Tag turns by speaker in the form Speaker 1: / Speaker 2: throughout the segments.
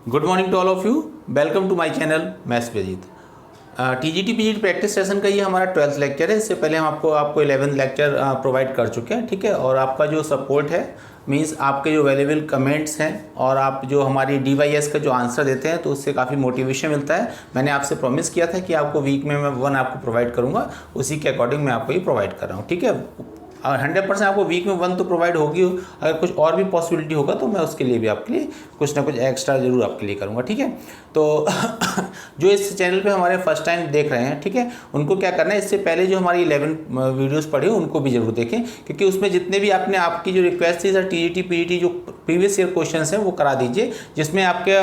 Speaker 1: Good morning to all of you. Welcome to my channel maths पे जीत। TGT PGT practice session का ये हमारा 12th लेक्चर है। इससे पहले हम आपको 11th लेक्चर प्रोवाइड कर चुके हैं, ठीक है। और आपका जो सपोर्ट है मींस आपके जो वैल्यूएबल कमेंट्स हैं और आप जो हमारी DYS का जो आंसर देते हैं तो उससे काफ़ी मोटिवेशन मिलता है। मैंने आपसे प्रॉमिस किया था कि आपको वीक में मैं 1 आपको प्रोवाइड करूँगा, उसी के अकॉर्डिंग मैं आपको ये प्रोवाइड कर रहा हूँ, ठीक है। और 100% आपको वीक में 1 तो प्रोवाइड होगी। अगर कुछ और भी पॉसिबिलिटी होगा तो मैं उसके लिए भी आपके लिए कुछ ना कुछ एक्स्ट्रा ज़रूर आपके लिए करूँगा, ठीक है। तो जो इस चैनल पे हमारे फर्स्ट टाइम देख रहे हैं, ठीक है, उनको क्या करना है, इससे पहले जो हमारी 11 वीडियोस पढ़ी उनको भी जरूर देखें, क्योंकि उसमें जितने भी आपकी जो रिक्वेस्ट थी सर TGT PGT जो प्रीवियस ईयर क्वेश्चन हैं वो करा दीजिए। जिसमें आपके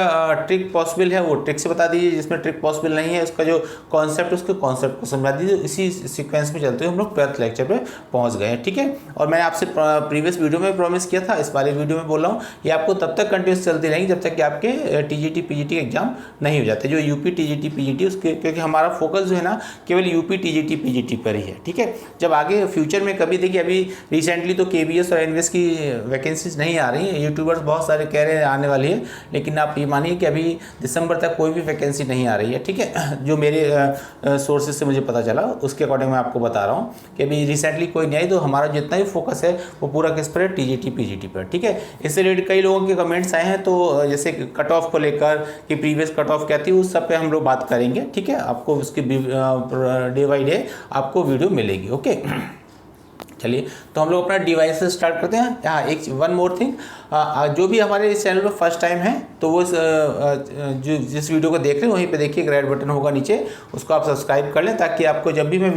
Speaker 1: ट्रिक पॉसिबल है वो ट्रिक से बता दीजिए, जिसमें ट्रिक पॉसिबल नहीं है उसका जो कॉन्सेप्ट उसके कॉन्सेप्ट को समझा दीजिए। इसी सीक्वेंस में चलते हुए हम लोग 12th लेक्चर पे पहुंच गए हैं, ठीक है। और मैंने आपसे प्रीवियस वीडियो में प्रॉमिस किया था, इस वाले वीडियो में बोल रहा हूँ, ये आपको तब तक कंटिन्यूस चलती रहेंगी जब तक कि आपके TGT PGT एग्जाम नहीं हो जाते, जो UP TGT PGT उसके, क्योंकि हमारा फोकस जो है ना केवल UP TGT PGT पर ही है, ठीक है। जब आगे फ्यूचर में कभी देखिए, अभी रिसेंटली तो KBS और NVS की वैकेंसीज नहीं आ रही हैं, यूट्यूबर्स बहुत सारे कह रहे हैं आने वाली है, लेकिन आप ये मानिए कि अभी दिसंबर तक कोई भी वैकेंसी नहीं आ रही है, ठीक है। जो मेरे सोर्सेज से मुझे पता चला उसके अकॉर्डिंग मैं आपको बता रहा हूँ कि अभी रिसेंटली कोई नहीं आई। तो हमारा जितना भी फोकस है वो पूरा किस पर है, TGT PGT पर, ठीक है। इससे रिलेटेड कई लोगों के कमेंट्स आए हैं, तो जैसे कट ऑफ को लेकर कि प्रीवियस कट ऑफ क्या थी उस सब पे हम लोग बात करेंगे, ठीक है। आपको उसकी डे बाई डे आपको वीडियो मिलेगी, ओके। चलिए तो हम लोग अपना डिवाइस से स्टार्ट करते हैं। हाँ, एक वन मोर थिंग, जो भी हमारे इस चैनल पर फर्स्ट टाइम है तो वो जो जिस वीडियो को देख रहे हैं वहीं पे देखिए रेड बटन होगा नीचे, उसको आप सब्सक्राइब कर लें, ताकि आपको जब भी मैं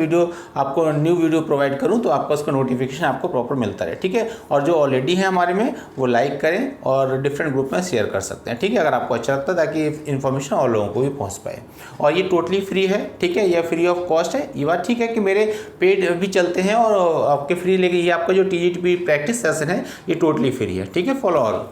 Speaker 1: आपको न्यू वीडियो प्रोवाइड करूं तो आपको उसका नोटिफिकेशन आपको प्रॉपर मिलता रहे, ठीक है। और जो ऑलरेडी है हमारे में वो लाइक करें और डिफरेंट ग्रुप में शेयर कर सकते हैं, ठीक है, अगर आपको अच्छा लगता है, ताकि इन्फॉर्मेशन और लोगों को भी पहुँच पाए। और ये टोटली फ्री है, ठीक है, यह फ्री ऑफ कॉस्ट है। ये बात ठीक है कि मेरे पेड भी चलते हैं और आपके फ्री, लेकिन ये आपका जो TGT प्रैक्टिस सेशन है ये टोटली फ्री है, ठीक है, फॉलो ऑल।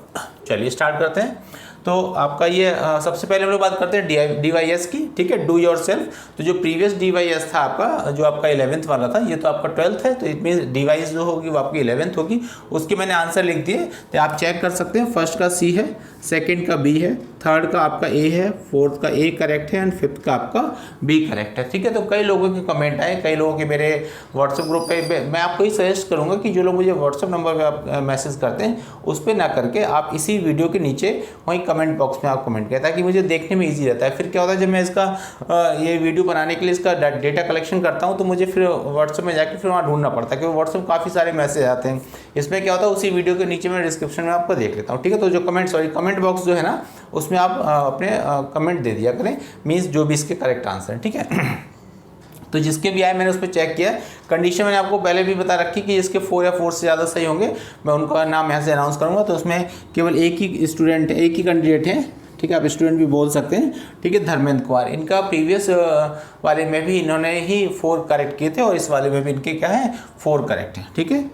Speaker 1: चलिए स्टार्ट करते हैं। तो आपका ये सबसे पहले हम लोग बात करते हैं DYS की, ठीक है, डू योर सेल्फ। तो जो प्रीवियस DYS था आपका, जो आपका 11th वाला था, ये तो आपका 12th है, तो इट मीन DYS जो होगी वो आपकी 11th होगी। उसके मैंने आंसर लिख दिए, तो आप चेक कर सकते हैं। फर्स्ट का C है, सेकंड का B है, थर्ड का आपका A है, फोर्थ का A करेक्ट है एंड फिफ्थ का आपका B करेक्ट है, ठीक है। तो कई लोगों के कमेंट आए, कई लोगों के मेरे व्हाट्सएप ग्रुप पे, मैं आपको ही सजेस्ट करूंगा कि जो लोग मुझे व्हाट्सएप नंबर पे आप मैसेज करते हैं उस पर ना करके आप इसी वीडियो के नीचे वहीं कमेंट बॉक्स में आप कमेंट करें, ताकि मुझे देखने में ईजी रहता है। फिर क्या होता है, जब मैं इसका ये वीडियो बनाने के लिए इसका डेटा कलेक्शन करता हूँ तो मुझे फिर व्हाट्सएप में जाके फिर वहाँ ढूंढना पड़ता है, क्योंकि व्हाट्सएप काफ़ी सारे मैसेज आते हैं। इसमें क्या होता है, उसी वीडियो के नीचे मैं डिस्क्रिप्शन में आपको देख लेता हूँ, ठीक है। तो जो कमेंट बॉक्स जो है ना उसमें आप अपने कमेंट दे दिया करें, मीन्स जो भी इसके करेक्ट आंसर है, ठीक है। तो जिसके भी आए मैंने उस पर चेक किया। कंडीशन मैंने आपको पहले भी बता रखी कि जिसके 4 या 4 से ज़्यादा सही होंगे मैं उनका नाम यहाँ से अनाउंस करूँगा। तो उसमें केवल एक ही स्टूडेंट है, एक ही कैंडिडेट है, ठीक है, आप स्टूडेंट भी बोल सकते हैं, ठीक है, धर्मेंद्र कुमार। इनका प्रीवियस वाले में भी इन्होंने ही 4 करेक्ट किए थे और इस वाले में भी इनके क्या है 4 करेक्ट हैं, ठीक है।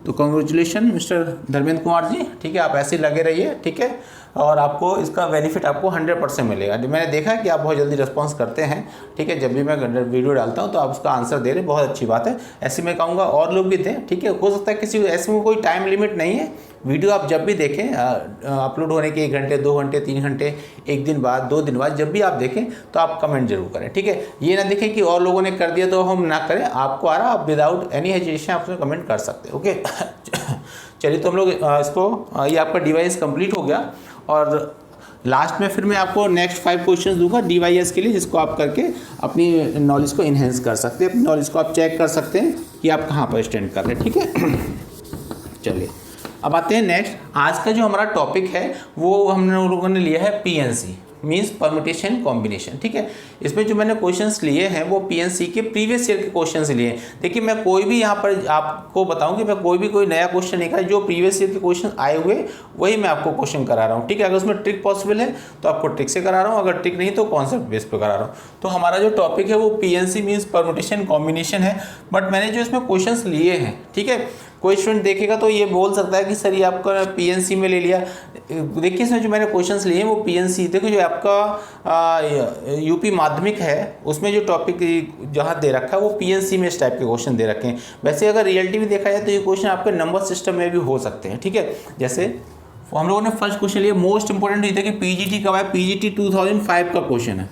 Speaker 1: तो कॉन्ग्रेचुलेशन मिस्टर धर्मेंद्र कुमार जी, ठीक है, आप ऐसे लगे रहिए, ठीक है। और आपको इसका बेनिफिट आपको 100% मिलेगा। मैंने देखा कि आप बहुत जल्दी रिस्पांस करते हैं, ठीक है, जब भी मैं वीडियो डालता हूं तो आप उसका आंसर दे रहे, बहुत अच्छी बात है। ऐसे मैं कहूँगा और लोग भी दें, ठीक है। हो सकता है किसी ऐसे में कोई टाइम लिमिट नहीं है, वीडियो आप जब भी देखें, अपलोड होने के 1 घंटे 2 घंटे 3 घंटे, 1 दिन बाद 2 दिन बाद, जब भी आप देखें तो आप कमेंट जरूर करें, ठीक है। ये ना देखें कि और लोगों ने कर दिया तो हम ना करें, आपको आ रहा, आप विदाउट एनी हेजिटेशन आप उसमें कमेंट कर सकते हैं, ओके। चलिए तो हम लोग इसको, ये आपका डिवाइस कंप्लीट हो गया और लास्ट में फिर मैं आपको नेक्स्ट 5 क्वेश्चंस दूंगा DYS के लिए, जिसको आप करके अपनी नॉलेज को इन्हेंस कर सकते हैं, अपनी नॉलेज को आप चेक कर सकते हैं कि आप कहाँ पर स्टैंड कर रहे हैं, ठीक है। चलिए अब आते हैं नेक्स्ट। आज का जो हमारा टॉपिक है वो हम लोगों ने लिया है PNC, मीन्स परम्यूटेशन कॉम्बिनेशन, ठीक है। इसमें जो मैंने क्वेश्चंस लिए हैं वो PNC के प्रीवियस ईयर के क्वेश्चंस लिए हैं। देखिए मैं कोई भी यहाँ पर आपको बताऊं कि मैं कोई नया क्वेश्चन नहीं करा, जो प्रीवियस ईयर के क्वेश्चन आए हुए वही मैं आपको क्वेश्चन करा रहा हूँ, ठीक है। अगर उसमें ट्रिक पॉसिबल है तो आपको ट्रिक से करा रहा हूँ, अगर ट्रिक नहीं तो कॉन्सेप्ट बेस पर करा रहा हूँ। तो हमारा जो टॉपिक है वो PNC मीन्स परम्यूटेशन कॉम्बिनेशन है। बट मैंने जो इसमें क्वेश्चन लिए हैं, ठीक है, कोई स्टूडेंट देखेगा तो ये बोल सकता है कि सर ये आपका PNC में ले लिया। देखिए इसमें जो मैंने क्वेश्चंस लिए हैं वो PNC, देखो जो आपका UP माध्यमिक है उसमें जो टॉपिक जहाँ दे रखा है वो PNC में इस टाइप के क्वेश्चन दे रखे हैं। वैसे अगर रियलिटी में देखा जाए तो ये क्वेश्चन आपके नंबर सिस्टम में भी हो सकते हैं, ठीक है। जैसे वो हम लोगों ने फर्स्ट क्वेश्चन लिया, मोस्ट इंपोर्टेंट ये था कि पीजीटी कब आया, पीजीटी 2005 का क्वेश्चन है।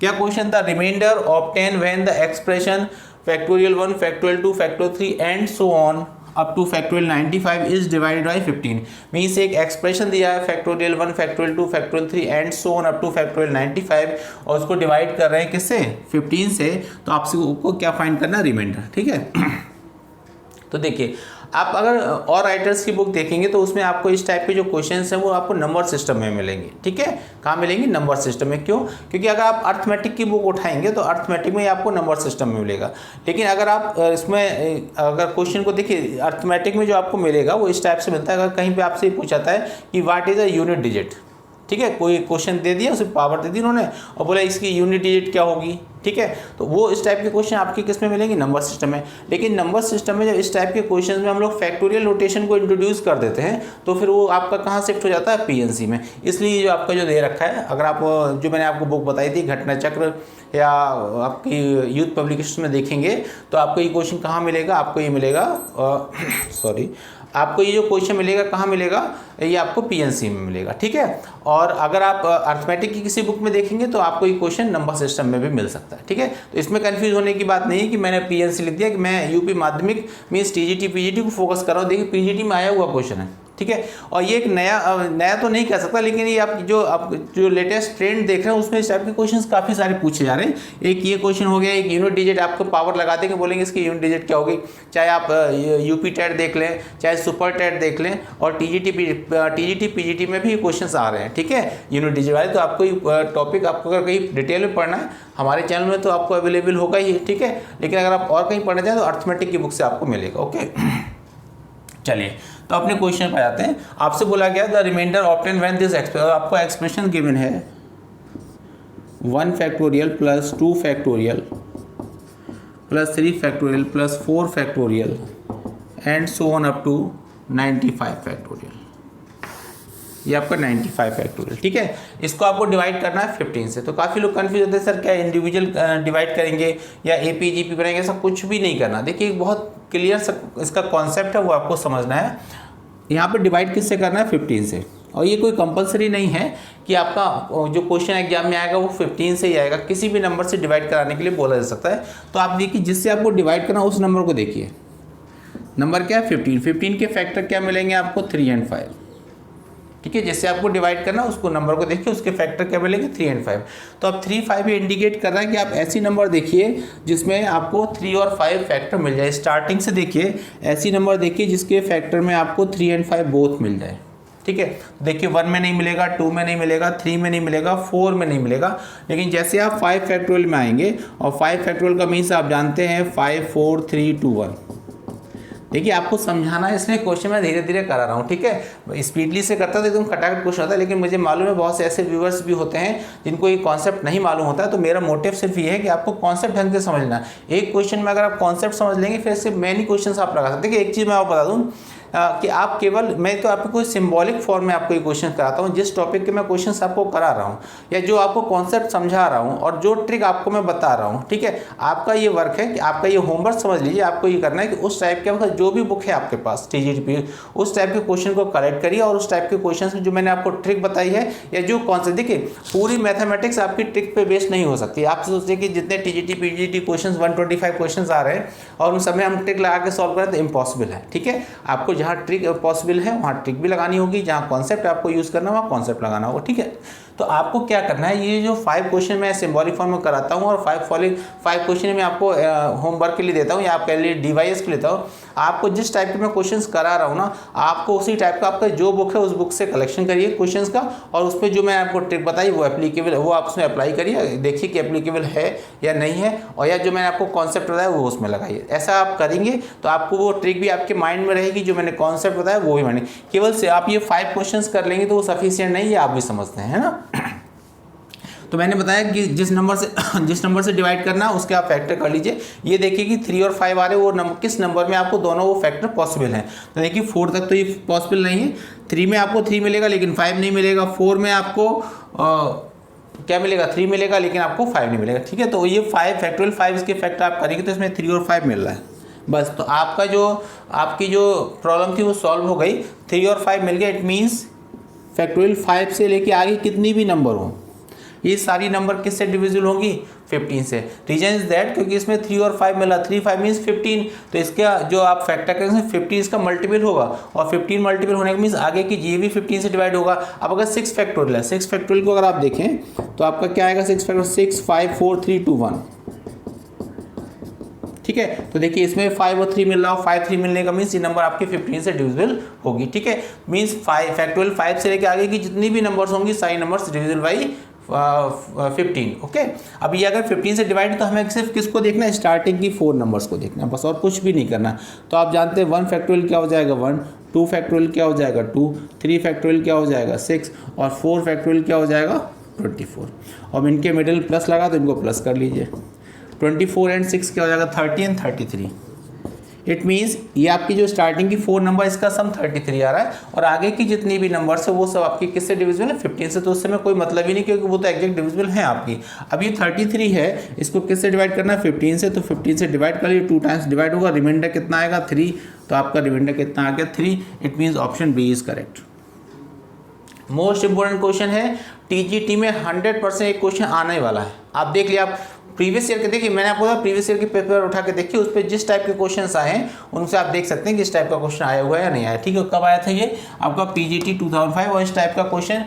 Speaker 1: क्या क्वेश्चन था, reminder obtain when the expression factorial 1 factorial 2 factorial 3 and so on up to factorial 95 is divided by 15। Means एक एक्सप्रेशन दिया है factorial 1 factorial 2 factorial 3 and so on up to factorial 95 और उसको divide कर रहे हैं किससे, 15 से। तो आपसे को क्या फाइंड करना, रिमाइंडर, ठीक है। तो देखिए आप अगर और राइटर्स की बुक देखेंगे तो उसमें आपको इस टाइप के जो क्वेश्चंस हैं वो आपको नंबर सिस्टम में मिलेंगे, ठीक है। कहाँ मिलेंगे, नंबर सिस्टम में। क्यों, क्योंकि अगर आप अर्थमेटिक की बुक उठाएंगे तो अर्थमेटिक में आपको नंबर सिस्टम में मिलेगा। लेकिन अगर आप इसमें अगर क्वेश्चन को देखिए, अर्थमेटिक में जो आपको मिलेगा वो इस टाइप से मिलता है। अगर कहीं पर आपसे पूछा जाता है कि what is a unit digit, ठीक है, कोई क्वेश्चन दे दिया, उसे पावर दे दी उन्होंने और बोला इसकी यूनिट डिजिट क्या होगी, ठीक है। तो वो इस टाइप के क्वेश्चन आपके किस में मिलेंगे, नंबर सिस्टम में। लेकिन नंबर सिस्टम में जब इस टाइप के क्वेश्चन में हम लोग फैक्टोरियल नोटेशन को इंट्रोड्यूस कर देते हैं तो फिर वो आपका कहाँ शिफ्ट हो जाता है, पीएनसी में। इसलिए जो आपका जो दे रखा है, अगर आप जो मैंने आपको बुक बताई थी घटना चक्र या आपकी यूथ पब्लिकेशन में देखेंगे तो आपको ये क्वेश्चन कहाँ मिलेगा, आपको ये मिलेगा आपको ये जो क्वेश्चन मिलेगा कहाँ मिलेगा, ये आपको पीएनसी में मिलेगा, ठीक है। और अगर आप अर्थमेटिक की किसी बुक में देखेंगे तो आपको ये क्वेश्चन नंबर सिस्टम में भी मिल सकता है, ठीक है। तो इसमें कंफ्यूज होने की बात नहीं है कि मैंने पीएनसी लिख दिया, कि मैं यूपी माध्यमिक मीन्स टीजीटी पीजीटी को फोकस कर रहा हूँ। देखिए पीजीटी में आया हुआ क्वेश्चन है, ठीक है। और ये एक नया तो नहीं कह सकता, लेकिन ये आप जो लेटेस्ट ट्रेंड देख रहे हैं उसमें इस टाइप के क्वेश्चंस काफ़ी सारे पूछे जा रहे हैं। एक ये क्वेश्चन हो गया, एक यूनिट डिजिट आपको पावर लगा देंगे, बोलेंगे इसकी यूनिट डिजिट क्या होगी। चाहे आप यूपी टेट देख लें, चाहे सुपर टेट देख लें, और टीजीटी पीजीटी में भी क्वेश्चन आ रहे हैं, ठीक है, यूनिट डिजिट वाले। तो आपको टॉपिक आपको अगर कहीं डिटेल में पढ़ना है हमारे चैनल में तो आपको अवेलेबल होगा ही, ठीक है। लेकिन अगर आप और कहीं पढ़ना चाहें तो अर्थमेटिक की बुक से आपको मिलेगा, ओके। चलिए तो अपने क्वेश्चन पर आते हैं। आपसे बोला गया the reminder obtain when this आपको एक्सप्रेशन गिवन है 1 factorial plus 2 factorial plus 3 factorial plus 4 factorial and so on up to 95 factorial. ये आपका 95 फैक्टोरियल, ठीक है। इसको आपको डिवाइड करना है 15 से। तो काफ़ी लोग कंफ्यूज होते हैं सर क्या इंडिविजुअल डिवाइड करेंगे या एपीजीपी बनाएंगे, ऐसा कुछ भी नहीं करना। देखिए बहुत क्लियर इसका कॉन्सेप्ट है वो आपको समझना है। यहाँ पे डिवाइड किससे करना है, 15 से। और ये कोई कंपलसरी नहीं है कि आपका जो क्वेश्चन एग्जाम में आएगा वो 15 से ही आएगा, किसी भी नंबर से डिवाइड कराने के लिए बोला जा सकता है। तो आप देखिए जिससे आपको डिवाइड करना उस नंबर को देखिए, नंबर क्या है 15 के फैक्टर क्या मिलेंगे आपको 3 और 5, ठीक है। जिससे आपको डिवाइड करना उसको नंबर को देखिए, उसके फैक्टर क्या मिलेंगे 3 और 5। तो अब 3, 5 ये इंडिकेट कर रहा है कि आप ऐसी नंबर देखिए जिसमें आपको 3 और 5 फैक्टर मिल जाए। स्टार्टिंग से देखिए ऐसी नंबर देखिए जिसके फैक्टर में आपको 3 और 5 बोथ मिल जाए, ठीक है। देखिए 1 में नहीं मिलेगा, 2 में नहीं मिलेगा, 3 में नहीं मिलेगा, 4 में नहीं मिलेगा। लेकिन जैसे आप 5 फैक्टोरियल में आएंगे, और 5 फैक्टोरियल का मीन्स आप जानते हैं 5 4 3 2 1। देखिए आपको समझाना है, इसलिए क्वेश्चन मैं धीरे धीरे करा रहा हूँ, ठीक है। स्पीडली से करता तो एकदम खटाखट क्वेश्चन होता है, लेकिन मुझे मालूम है बहुत से ऐसे व्यूअर्स भी होते हैं जिनको ये कॉन्सेप्ट नहीं मालूम होता है। तो मेरा मोटिव सिर्फ ये है कि आपको कॉन्सेप्ट ढंग से समझना है। एक क्वेश्चन में अगर आप कॉन्सेप्ट समझ लेंगे फिर से मैनी क्वेश्चन आप लगा सकते हैं। देखिए एक चीज़ मैं आपको बता दूँ कि आप केवल, मैं तो आपको कोई सिंबॉलिक फॉर्म में आपको ये क्वेश्चन कराता हूँ, जिस टॉपिक के मैं क्वेश्चंस आपको करा रहा हूँ या जो आपको कॉन्सेप्ट समझा रहा हूँ और जो ट्रिक आपको मैं बता रहा हूँ, ठीक है। आपका ये वर्क है कि आपका ये होमवर्क समझ लीजिए, आपको ये करना है कि उस टाइप के जो भी बुक है आपके पास टीजीटी उस टाइप के क्वेश्चन को कलेक्ट करिए और उस टाइप के क्वेश्चन में जो मैंने आपको ट्रिक बताई है या जो कॉन्सेप्ट, देखिए पूरी मैथमेटिक्स आपकी ट्रिक पे बेस्ड नहीं हो सकती। आप सोचते कि जितने टीजीटी पीजीटी क्वेश्चन 125 क्वेश्चन आ रहे हैं और उन सब में हम ट्रिक लगा के सॉल्व करें तो इम्पॉसिबल है, ठीक है। आपको जहाँ ट्रिक पॉसिबल है वहाँ ट्रिक भी लगानी होगी, जहाँ कॉन्सेप्ट आपको यूज़ करना वहाँ कॉन्सेप्ट लगाना होगा, ठीक है। तो आपको क्या करना है, ये जो 5 क्वेश्चन मैं सिंबॉलिक फॉर्म में कराता हूँ और 5 क्वेश्चन में आपको होमवर्क के लिए देता हूँ या आपके लिए डिवाइस के लिए देता हूँ। आपको जिस टाइप के मैं क्वेश्चंस करा रहा हूँ ना, आपको उसी टाइप का आपका जो बुक है उस बुक से कलेक्शन करिए क्वेश्चंस का, और उस पर जो मैं आपको ट्रिक बताई वो एप्लीकेबल, वो आप उसमें अप्लाई करिए, देखिए कि एप्लीकेबल है या नहीं है, और या जो मैंने आपको कॉन्सेप्ट बताया वो उसमें लगाइए। ऐसा आप करेंगे तो आपको वो ट्रिक भी आपके माइंड में रहेगी, जो मैंने कॉन्सेप्ट बताया वो भी माइंड। केवल से आप ये 5 क्वेश्चन कर लेंगे तो वो सफिशियंट नहीं है, आप भी समझते हैं, है ना। तो मैंने बताया कि जिस नंबर से डिवाइड करना है उसके आप फैक्टर कर लीजिए। ये देखिए कि 3 और 5 आ रहे हैं, वो नंबर किस नंबर में आपको दोनों वो फैक्टर पॉसिबल हैं। तो देखिए 4 तक तो ये पॉसिबल नहीं है। 3 में आपको 3 मिलेगा लेकिन 5 नहीं मिलेगा। 4 में आपको क्या मिलेगा, 3 मिलेगा लेकिन आपको 5 नहीं मिलेगा, ठीक है। तो ये 5 फैक्टोरियल 5 इसके फैक्टर आप करेंगे तो इसमें 3 और 5 मिल रहा है बस। तो आपकी जो प्रॉब्लम थी वो सॉल्व हो गई, 3 और 5 मिल गया। इट मीन्स फैक्टोरियल 5 से लेके आगे कितनी भी नंबर हो, ये सारी नंबर किससे डिविजिबल होंगी, 15 से। रीजन इज दैट क्योंकि इसमें 3 और 5 मिला, 3 5 मीन्स 15, तो इसका जो आप फैक्टर करेंगे 50 इसका मल्टीपल होगा, और 15 मल्टीपल होने का मीन्स आगे की ये भी 15 से डिवाइड होगा। अब अगर 6 फैक्टोरियल है, 6 फैक्टोरियल को अगर आप देखें तो आपका क्या आएगा, 6 फैक्टोरियल 6 5 4 3 2 1, ठीक है। तो देखिए इसमें 5 और 3 मिल रहा हो, 5 3 मिलने का मीन्स ये नंबर आपके 15 से डिविजिबल होगी, ठीक है। मीन्स 5 फैक्टोरियल 5 से लेके आगे की जितनी भी नंबर्स होंगी सारी नंबर्स डिविजिबल बाई 15, ओके। अब ये अगर 15 से डिवाइड तो हमें सिर्फ किसको देखना है, स्टार्टिंग की 4 नंबर्स को देखना है बस, और कुछ भी नहीं करना। तो आप जानते हैं 1 फैक्टोरियल क्या हो जाएगा 1, 2 फैक्टोरियल क्या हो जाएगा 2, 3 फैक्टोरियल क्या हो जाएगा 6, और 4 फैक्टोरियल क्या हो जाएगा 24। और इनके मिडिल प्लस लगा तो इनको प्लस कर लीजिए, 24 एंड 6 क्या हो जाएगा 30 एंड 33। इट मीन्स ये आपकी जो स्टार्टिंग की 4 नंबर इसका सम 33 आ रहा है, और आगे की जितनी भी नंबर्स है वो सब आपकी किससे डिविजिबल है, 15 से। तो उससे में कोई मतलब ही नहीं क्योंकि वो तो एग्जैक्ट डिविजिबल है आपकी। अब ये 33 है, इसको किससे डिवाइड करना है 15 से, तो 15 से डिवाइड कर लिए, 2 टाइम्स डिवाइड होगा, रिमाइंडर कितना आएगा 3, तो आपका रिमाइंडर कितना आ गया 3। It means option B is correct. Most important question है, टीजीटी में 100% एक क्वेश्चन आने वाला है। आप देख लिया, आप प्रीवियस ईयर के देखिए, मैंने आपको बोला प्रीवियस ईयर के पेपर उठा के देखिए, उस पर जिस टाइप के क्वेश्चंस आए हैं उनसे आप देख सकते हैं कि इस टाइप का क्वेश्चन आया हुआ है या नहीं आया, ठीक है। कब आया था ये आपका पीजीटी 2005, और इस टाइप का क्वेश्चन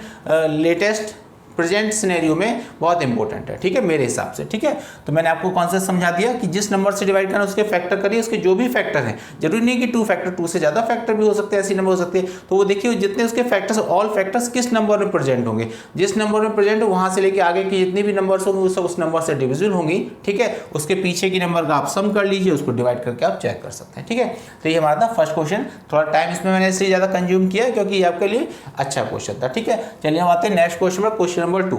Speaker 1: लेटेस्ट प्रेजेंट सिनेरियो में बहुत इंपॉर्टेंट है, ठीक है, मेरे हिसाब से, ठीक है। तो मैंने आपको कॉन्सेप्ट समझा दिया कि जिस नंबर से डिवाइड करना उसके फैक्टर करिए, उसके जो भी फैक्टर हैं, जरूरी नहीं कि 2 फैक्टर, 2 से ज़्यादा फैक्टर भी हो सकते हैं, ऐसी नंबर हो सकती है। तो वो देखिए जितने उसके फैक्टर्स, ऑल फैक्टर्स किस नंबर में प्रेजेंट होंगे, जिस नंबर में प्रेजेंट हो वहाँ से लेके आगे की जितनी भी नंबर्स होंगे वो सब उस नंबर से डिविजिबल होंगी, ठीक है। उसके पीछे की नंबर का आप सम कर लीजिए, उसको डिवाइड करके आप चेक कर सकते हैं, ठीक है। तो ये हमारा था फर्स्ट क्वेश्चन। थोड़ा टाइम इसमें मैंने इसलिए ज़्यादा कंज्यूम किया क्योंकि ये आपके लिए अच्छा क्वेश्चन था, ठीक है। चलिए हम आते हैं नेक्स्ट क्वेश्चन पर, क्वेश्चन नंबर 2।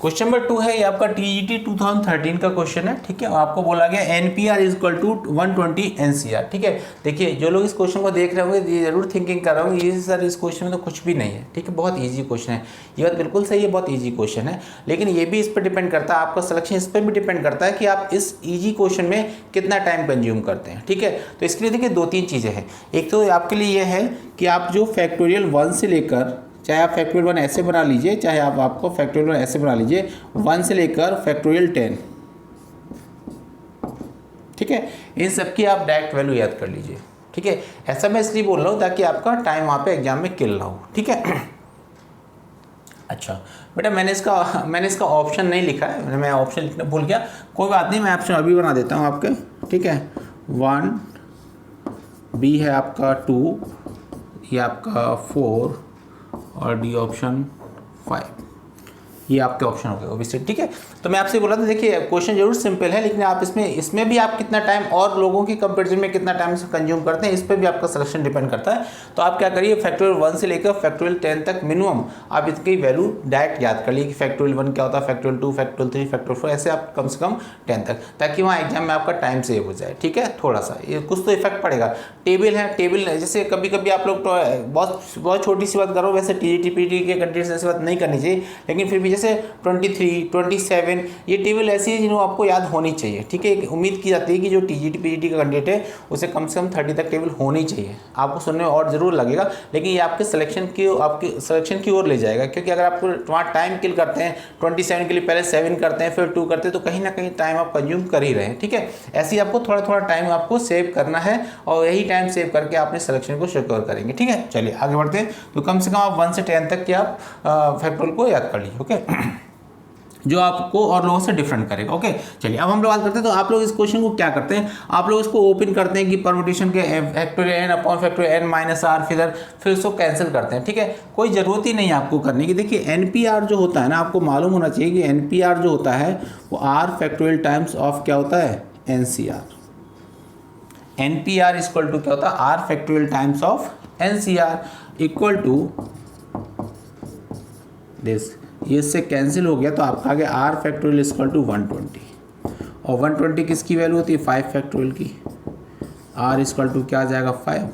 Speaker 1: क्वेश्चन नंबर 2 है ये आपका टीजीटी 2013 का क्वेश्चन है, ठीक है। आपको बोला गया NPR is equal to 120 NCR, ठीक है। देखिए जो लोग इस क्वेश्चन को देख रहे होंगे ये जरूर थिंकिंग कर रहे होंगे ये सर इस क्वेश्चन में तो कुछ भी नहीं है, ठीक है, बहुत ईजी क्वेश्चन है। ये बात बिल्कुल सही है, बहुत ईजी क्वेश्चन है, लेकिन ये भी इस पर डिपेंड करता है, आपका सिलेक्शन इस पर भी डिपेंड करता है कि आप इस ईजी क्वेश्चन में कितना टाइम कंज्यूम करते हैं, ठीक है। तो इसके लिए देखिए 2-3 चीज़ें हैं। एक तो आपके लिए यह है कि आप जो फैक्टोरियल 1 से लेकर, चाहे आप फैक्टोरियल 1 ऐसे बना लीजिए, चाहे आपको फैक्टोरियल 1 ऐसे बना लीजिए, 1 से लेकर फैक्टोरियल 10, ठीक है, इन सब की आप डायरेक्ट वैल्यू याद कर लीजिए, ठीक है। ऐसा मैं इसलिए बोल रहा हूँ ताकि आपका टाइम वहाँ पे एग्जाम में किल ना हो, ठीक है। अच्छा बेटा मैंने इसका ऑप्शन नहीं लिखा है, मैं ऑप्शन लिखना भूल गया, कोई बात नहीं, मैं ऑप्शन अभी बना देता हूँ आपके, ठीक है। 1, बी है आपका 2, ये आपका 4 और डी ऑप्शन 5, ये आपके ऑप्शन हो गए ओबियसली, ठीक है। तो मैं आपसे बोला था देखिए क्वेश्चन जरूर सिंपल है, लेकिन आप इसमें भी आप कितना टाइम और लोगों की कंपैरिजन में कितना टाइम से कंज्यूम करते हैं इस पर भी आपका सिलेक्शन डिपेंड करता है। तो आप क्या करिए फैक्टोरियल 1 से लेकर फैक्टोरियल 10 तक मिनिमम आप इसकी वैल्यू डायरेक्ट याद कर लीजिए कि फैक्टोरियल 1 क्या होता है, फैक्टोरियल 2, फैक्टोरियल 3, फैक्टोरियल 4, ऐसे आप कम से कम 10 तक, ताकि वहाँ एग्जाम में आपका टाइम सेव हो जाए, ठीक है। थोड़ा सा ये कुछ तो इफेक्ट पड़ेगा। टेबल है, टेबल जैसे कभी कभी आप लोग बहुत छोटी सी बात करो, वैसे टीजीटी के कैंडिडेट ऐसी बात नहीं करनी चाहिए, लेकिन फिर भी जैसे 23, 27 ये टेबल ऐसी है जिन्होंने आपको याद होनी चाहिए, ठीक है। उम्मीद की जाती है कि जो टीजीटी पीजीटी का कैंडिडेट है उसे कम से कम 30 तक टेबल होनी चाहिए। आपको सुनने में और ज़रूर लगेगा, लेकिन ये आपके सिलेक्शन की ओर ले जाएगा, क्योंकि अगर आपको वहाँ टाइम किल करते हैं 27 के लिए पहले 7 करते हैं फिर 2 करते हैं, तो कहीं ना कहीं टाइम आप कंज्यूम कर ही रहे हैं, ठीक है। ऐसे ही आपको थोड़ा थोड़ा टाइम आपको सेव करना है और यही टाइम सेव करके अपने सिलेक्शन को सिक्योर करेंगे, ठीक है। चलिए आगे बढ़ते हैं। तो कम से कम आप 1 से 10 तक के आप फैक्टोरियल को याद कर लीजिए, ओके, जो आपको और लोगों से डिफरेंट करेगा, ओके। चलिए अब हम लोग बात करते हैं। तो आप लोग इस क्वेश्चन को क्या करते हैं, आप लोग इसको ओपन करते हैं कि परम्यूटेशन के factorial n upon factorial n minus R, फिर उसको कैंसिल करते हैं, ठीक है। कोई ज़रूरत ही नहीं है आपको करने की। देखिए एनपीआर जो होता है ना, आपको मालूम होना चाहिए कि एनपीआर जो होता है वो आर फैक्टोरियल टाइम्स ऑफ क्या होता है, एनसीआर। एनपीआर इक्वल टू क्या होता है, R factorial times of NCR equal to this, ये इससे कैंसिल हो गया तो आपका आ गया आर फैक्टोरियल इक्वल टू 120, और 120 किसकी वैल्यू होती है, 5 फैक्टोरियल की। आर इक्वल टू क्या आ जाएगा 5।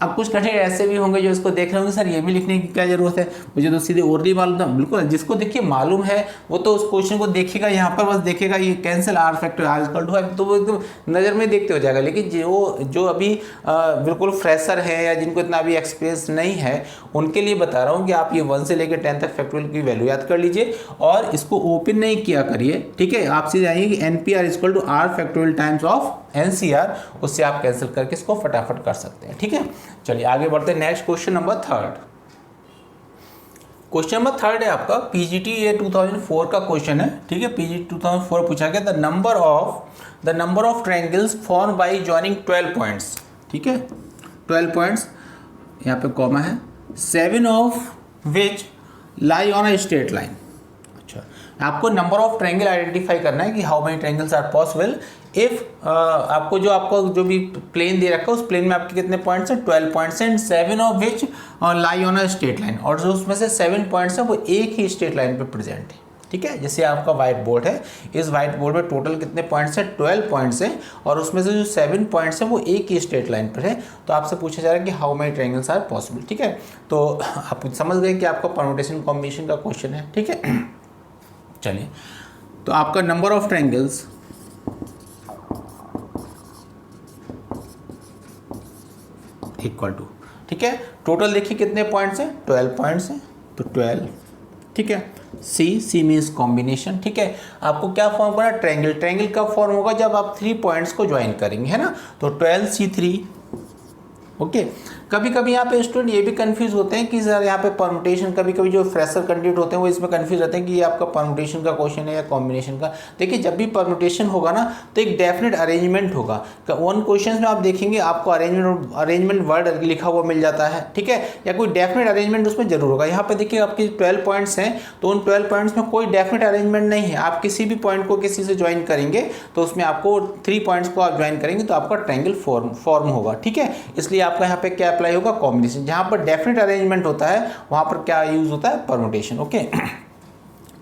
Speaker 1: अब कुछ कैंडिडेट ऐसे भी होंगे जो इसको देख रहे होंगे, सर ये भी लिखने की क्या जरूरत है, मुझे तो सीधे ओरली मालूम था। बिल्कुल, जिसको देखिए मालूम है वो तो उस क्वेश्चन को देखेगा, यहाँ पर बस देखेगा ये cancel R factorial R equal to है, तो वो एकदम नज़र में देखते हो जाएगा। लेकिन जो अभी बिल्कुल फ्रेशर है या जिनको इतना अभी एक्सपीरियंस नहीं है, उनके लिए बता रहा हूँ कि आप ये 1 से लेकर 10 तक फैक्टोरियल की वैल्यू याद कर लीजिए और इसको ओपन नहीं किया करिए, ठीक है। आप सीधे आइए कि NPR equal to R factorial times of NCR, उससे आप कैंसिल करके इसको फटाफट कर सकते हैं, ठीक है। चलिए आगे बढ़ते हैं। Next question number 3। Question number 3 है आपका PGT ये 2004 का क्वेश्चन है, ठीक है। PGT 2004 पूछा गया, the number of triangles form by joining 12 points, ठीक है। 12 पॉइंट्स यहाँ पे कॉमा है, 7 of which lie on a straight line. अच्छा, आपको नंबर ऑफ ट्रायंगल आइडेंटिफाई करना है कि how many triangles are possible if आपको जो भी प्लेन दे रखा है उस प्लेन में आपके कितने पॉइंट्स हैं, 12 पॉइंट्स हैं, 7 of which lie on a straight line, और जो उसमें से 7 पॉइंट्स हैं वो एक ही स्ट्रेट लाइन पे प्रेजेंट है, ठीक है। जैसे आपका व्हाइट बोर्ड है, इस व्हाइट बोर्ड में टोटल कितने पॉइंट्स हैं, 12 पॉइंट्स हैं, और उसमें से जो 7 पॉइंट्स हैं वो एक ही स्ट्रेट लाइन पर है। तो आपसे पूछा जा रहा है कि how many triangles are possible, ठीक है। तो आप समझ गए कि आपका परम्यूटेशन कॉम्बिनेशन का क्वेश्चन है, ठीक है। चलिए, तो आपका number of triangles equal to, ठीक है, टोटल देखिए कितने पॉइंट्स हैं, 12 पॉइंट्स हैं, तो 12, ठीक है। सी मीन्स कॉम्बिनेशन, ठीक है। आपको क्या फॉर्म करना है, ट्रायंगल का फॉर्म होगा जब आप 3 पॉइंट्स को ज्वाइन करेंगे, है ना। तो 12C3, ओके। कभी कभी यहाँ पे स्टूडेंट ये भी कंफ्यूज होते हैं कि सर यहाँ पे परम्यूटेशन, कभी कभी जो फ्रेशर कैंडिडेट होते हैं वो इसमें कंफ्यूज रहते हैं कि ये आपका परम्यूटेशन का क्वेश्चन है या कॉम्बिनेशन का। देखिए, जब भी परम्यूटेशन होगा ना तो एक डेफिनेट अरेंजमेंट होगा। उन क्वेश्चन में आप देखेंगे आपको अरेंजमेंट वर्ड लिखा हुआ मिल जाता है, ठीक है, या कोई डेफिनेट अरेंजमेंट उसमें जरूर होगा। यहाँ पे देखिए आपके 12 पॉइंट्स हैं, तो उन 12 पॉइंट्स में कोई डेफिनेट अरेंजमेंट नहीं है। आप किसी भी पॉइंट को किसी से ज्वाइन करेंगे तो उसमें आपको 3 पॉइंट्स को आप ज्वाइन करेंगे तो आपका ट्रायंगल फॉर्म होगा, ठीक है। इसलिए आपका यहाँ पे क्या अप्लाई होगा, कॉम्बिनेशन। जहां पर डेफिनेट अरेंजमेंट होता है वहां पर क्या यूज होता है, परम्यूटेशन, ओके।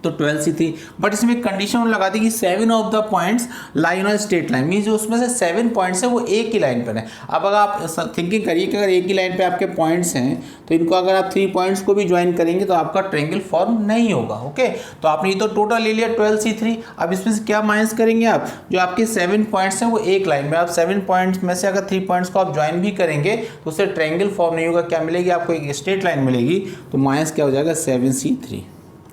Speaker 1: तो 12C3, बट इसमें कंडीशन लगा दी कि 7 of the points lie on a straight line, means जो उसमें से 7 पॉइंट्स है वो एक ही लाइन पर है। अब अगर आप थिंकिंग करिए कि अगर एक ही लाइन पे आपके पॉइंट्स हैं तो इनको अगर आप 3 पॉइंट्स को भी ज्वाइन करेंगे तो आपका ट्रायंगल फॉर्म नहीं होगा, ओके। तो आपने ये तो टोटल ले लिया 12C3। अब इसमें से क्या माइनस करेंगे आप, जो आपके 7 पॉइंट्स हैं वो एक लाइन में, आप 7 पॉइंट्स में से अगर 3 पॉइंट्स को आप ज्वाइन भी करेंगे तो उससे ट्रायंगल फॉर्म नहीं होगा। क्या मिलेगी आपको, एक स्ट्रेट लाइन मिलेगी। तो माइनस क्या हो जाएगा, 7C3,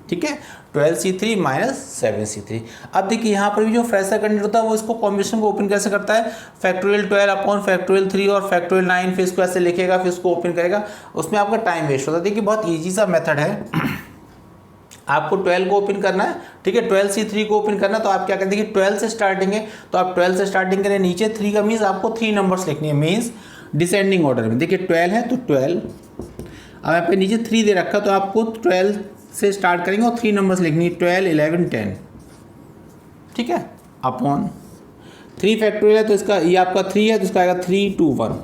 Speaker 1: ठीक है। 12C3 minus 7C3। अब देखिए यहाँ पर भी जो फ्रेशर कैंडिडेट होता है वो इसको कॉम्बिनेशन को ओपन कैसे करता है, फैक्टोरियल 12 अपॉन फैक्टोरियल 3 और फैक्टोरियल 9, फिर इसको ऐसे लिखेगा, फिर इसको ओपन करेगा, उसमें आपका टाइम वेस्ट होता है। देखिए बहुत ईजी सा मेथड है। आपको 12 को ओपन करना है, ठीक है, 12C3 को ओपन करना है, तो आप क्या करें, देखिए 12 से स्टार्टिंग है तो आप 12 से स्टार्टिंग करें, नीचे 3 का मीन्स आपको 3 नंबर्स लिखनी है, मीन्स डिसेंडिंग ऑर्डर में। देखिए 12 है तो 12, अब यहाँ पे नीचे 3 दे रखा तो आपको 12 से स्टार्ट करेंगे और 3 नंबर्स लिखनी है, 12, 11, 10, ठीक है, अपॉन 3 फैक्टोरियल है तो इसका ये आपका 3 है तो इसका आएगा 3, 2, 1,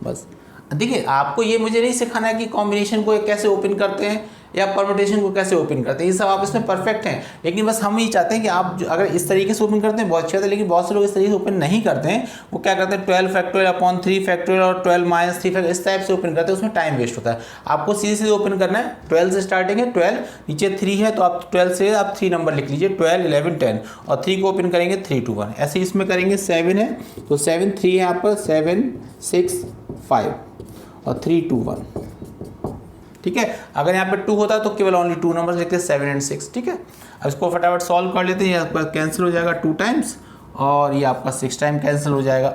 Speaker 1: बस। देखिए आपको ये मुझे नहीं सिखाना है कि कॉम्बिनेशन को कैसे ओपन करते हैं या परम्यूटेशन को कैसे ओपन करते हैं, ये सब आप इसमें परफेक्ट हैं। लेकिन बस हम ये चाहते हैं कि आप अगर इस तरीके से ओपन करते हैं बहुत अच्छा होता है, लेकिन बहुत से लोग इस तरीके से ओपन नहीं करते हैं। वो क्या करते हैं, 12 फैक्टोरियल अपॉन 3 फैक्टोरियल और 12 माइनस 3 फैक्टोरियल, इस टाइप से ओपन करते हैं, उसमें टाइम वेस्ट होता है। आपको सीधे सीधे ओपन करना है, 12 से स्टार्टिंग है, 12 नीचे 3 है तो आप 12 से आप 3 नंबर लिख लीजिए, 12, 11, 10 और 3 को ओपन करेंगे 3, 2, 1। ऐसे इसमें करेंगे 7 है तो 7, 3 है यहाँ पर, 7, 6, 5 और 3, 2, 1, ठीक है। अगर यहाँ पे 2 होता तो केवल ओनली 2 नंबर्स लिखते, 7 और 6, ठीक है। अब इसको फटाफट सॉल्व कर लेते हैं, ये आपका कैंसिल हो जाएगा 2 टाइम्स और ये आपका 6 टाइम कैंसिल हो जाएगा।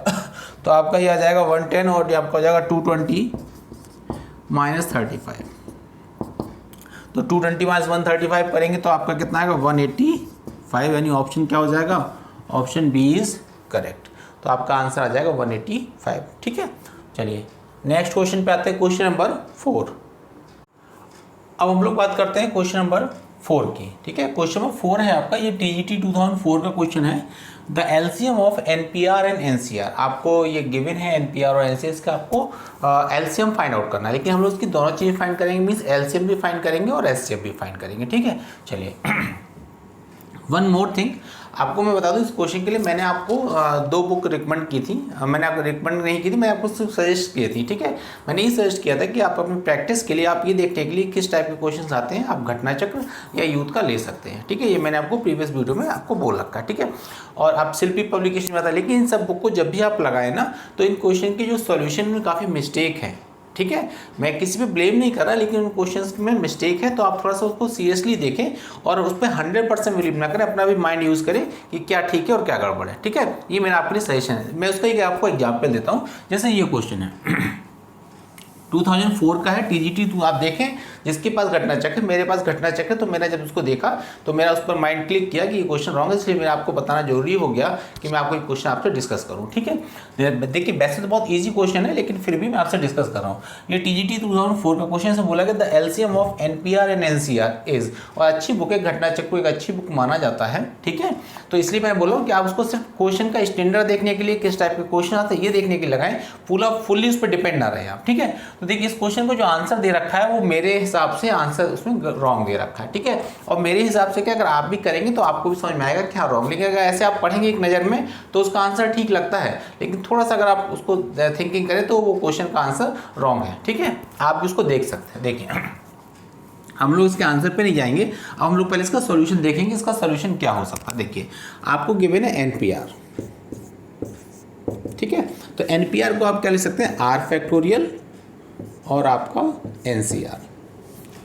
Speaker 1: तो आपका ये आ जाएगा 110 और ये आपका हो जाएगा 220 माइनस 35। तो 220 माइनस 135 करेंगे तो आपका कितना आएगा, 185, यानी ऑप्शन क्या हो जाएगा, ऑप्शन बी इज करेक्ट। तो आपका आंसर आ जाएगा 185, ठीक है। चलिए नेक्स्ट क्वेश्चन पे आते हैं, क्वेश्चन नंबर 4। अब हम लोग बात करते हैं क्वेश्चन नंबर 4 की, ठीक है। क्वेश्चन नंबर 4 है आपका, ये TGT 2004 का क्वेश्चन है। The LCM of NPR and NCR, आपको ये गिवन है NPR और NCR का आपको एलसीएम फाइंड आउट करना है। लेकिन हम लोग इसकी दोनों चीज़ें फाइंड करेंगे, मीन्स एलसीएम भी फाइंड करेंगे और एचसीएफ भी फाइंड करेंगे, ठीक है। चलिए वन मोर थिंग, आपको मैं बता दूं, इस क्वेश्चन के लिए मैंने आपको 2 बुक रिकमेंड की थी। मैंने आपको रिकमेंड नहीं की थी, मैं आपको सिर्फ सजेस्ट की थी, ठीक है। मैंने ये सजेस्ट किया था कि आप अपनी प्रैक्टिस के लिए आप ये देखने के लिए किस टाइप के क्वेश्चन आते हैं, आप घटना चक्र या युद्ध का ले सकते हैं, ठीक है। ये मैंने आपको प्रीवियस वीडियो में आपको बोल रखा है, ठीक है। और आप शिल्पी पब्लिकेशन में था, लेकिन इन सब बुक को जब भी आप लगाए ना, तो इन क्वेश्चन के जो सॉल्यूशन में काफ़ी मिस्टेक है, ठीक है। मैं किसी पे ब्लेम नहीं कर रहा, लेकिन उन क्वेश्चंस में मिस्टेक है, तो आप थोड़ा सा उसको सीरियसली देखें और उस पर 100% बिलीव ना करें, अपना भी माइंड यूज़ करें कि क्या ठीक है और क्या गड़बड़ है, ठीक है। ये मेरा आपके लिए सजेशन है। मैं उसका एक आपको एग्जाम्पल देता हूँ। जैसे ये क्वेश्चन है 2004 का है, TGT 2, आप देखें जिसके पास घटना चक्र है, मेरे पास घटना चक्र है, तो मैंने जब उसको देखा तो मेरा उस पर माइंड क्लिक किया कि ये क्वेश्चन रॉन्ग है, इसलिए मेरा आपको बताना जरूरी हो गया कि मैं आपको एक क्वेश्चन आपसे डिस्कस करूं, ठीक है। देखिए वैसे तो बहुत ईजी क्वेश्चन है, लेकिन फिर भी मैं आपसे डिस्कस कर रहा हूँ। ये TGT 2004 का क्वेश्चन से बोला गया the LCM of NPR and NCR is, और अच्छी बुक है, घटना चक्र को एक अच्छी बुक माना जाता है, ठीक है। तो इसलिए मैं बोल रहा हूँ कि आप उसको सिर्फ क्वेश्चन का स्टैंडर्ड देखने के लिए, किस टाइप के क्वेश्चन आते हैं ये देखने के लिए लगाएं, फुल्ली उस पर डिपेंड ना रहे आप, ठीक है। तो देखिए इस क्वेश्चन को जो आंसर दे रखा है वो मेरे हिसाब से आंसर उसमें रॉन्ग दे रखा है, ठीक है। और मेरे हिसाब से क्या, अगर आप भी करेंगे तो आपको भी समझ में आएगा क्या रॉन्ग, लेकिन अगर ऐसे आप पढ़ेंगे एक नज़र में तो उसका आंसर ठीक लगता है, लेकिन थोड़ा सा अगर आप उसको थिंकिंग करें तो वो क्वेश्चन का आंसर रॉन्ग है, ठीक है। आप भी उसको देख सकते हैं। देखिए हम लोग इसके आंसर पे नहीं जाएंगे, अब हम लोग पहले इसका सॉल्यूशन देखेंगे, इसका सॉल्यूशन क्या हो सकता है। देखिए आपको गिवन है NPR, ठीक है। तो NPR को आप क्या लिख सकते हैं, R फैक्टोरियल और आपका NCR।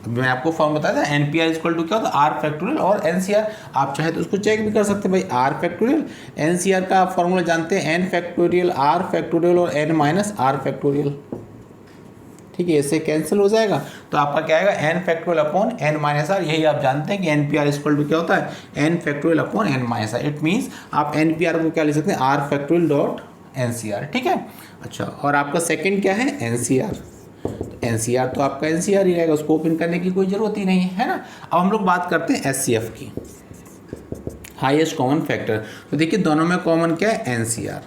Speaker 1: अभी मैं आपको फॉर्म बताया था, NPR इक्वल टू क्या होता है, R फैक्टोरियल और NCR। आप चाहे तो उसको चेक भी कर सकते हैं भाई, R फैक्टोरियल NCR का आप फॉर्मूला जानते हैं, N फैक्टोरियल R फैक्टोरियल और N माइनस R फैक्टोरियल, ठीक है। इससे कैंसिल हो जाएगा तो आपका क्या आएगा, N factorial upon N minus R। यही आप जानते हैं कि NPR इक्वल टू क्या होता है, N factorial upon N minus R। It means आप NPR को क्या लिख सकते हैं, R फैक्टोरियल डॉट NCR, ठीक है। अच्छा, और आपका सेकंड क्या है, NCR। तो NCR तो आपका NCR ही रहेगा, उसको ओपन करने की कोई ज़रूरत ही नहीं है ना। अब हम लोग बात करते हैं SCF की, हाईएस्ट कॉमन फैक्टर। तो देखिए दोनों में कॉमन क्या है, NCR,